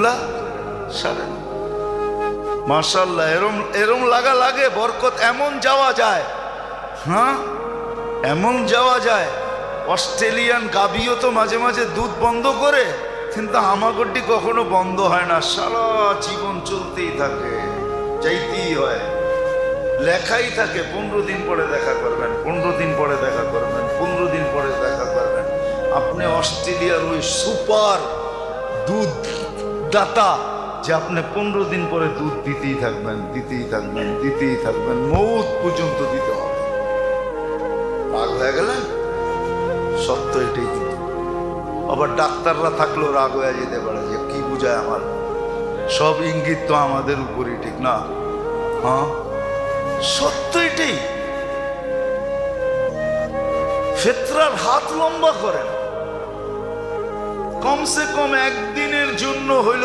টুকলা সারেন। মাশাআল্লাহ, এরম এরম লাগা লাগে বরকত এমন যাওয়া যায়। হ্যাঁ, এমন যাওয়া যায়। অস্ট্রেলিয়ান গাভীও তো মাঝে মাঝে দুধ বন্ধ করে, কিন্তু আমাগরটি কখনো বন্ধ হয় না, সারা জীবন চলতেই থাকে, চাইতেই হয়, লেখাই থাকে 15 দিন পরে দেখা করবেন, 15 দিন পরে দেখা করবেন, 15 দিন পরে দেখা করবেন। আপনি অস্ট্রেলিয়ার ওই সুপার দুধ দাতা যে আপনি 15 দিন পরে দুধ দিতেই থাকবেন, দিতেই থাকবেন, দিতেই থাকবেন, মৌত পর্যন্ত দিতে হবে। রাগ হয়ে গেলেন? সত্য এটাই। কিন্তু আবার ডাক্তাররা থাকলেও রাগ হয়ে যেতে পারে যে কি বুঝায় আমার, সব ইঙ্গিত তো আমাদের উপরই, ঠিক না? হ্যাঁ, সত্য এটাই। ফিতরার হাত লম্বা করেন, কমসে কম একদিনের জন্য হইল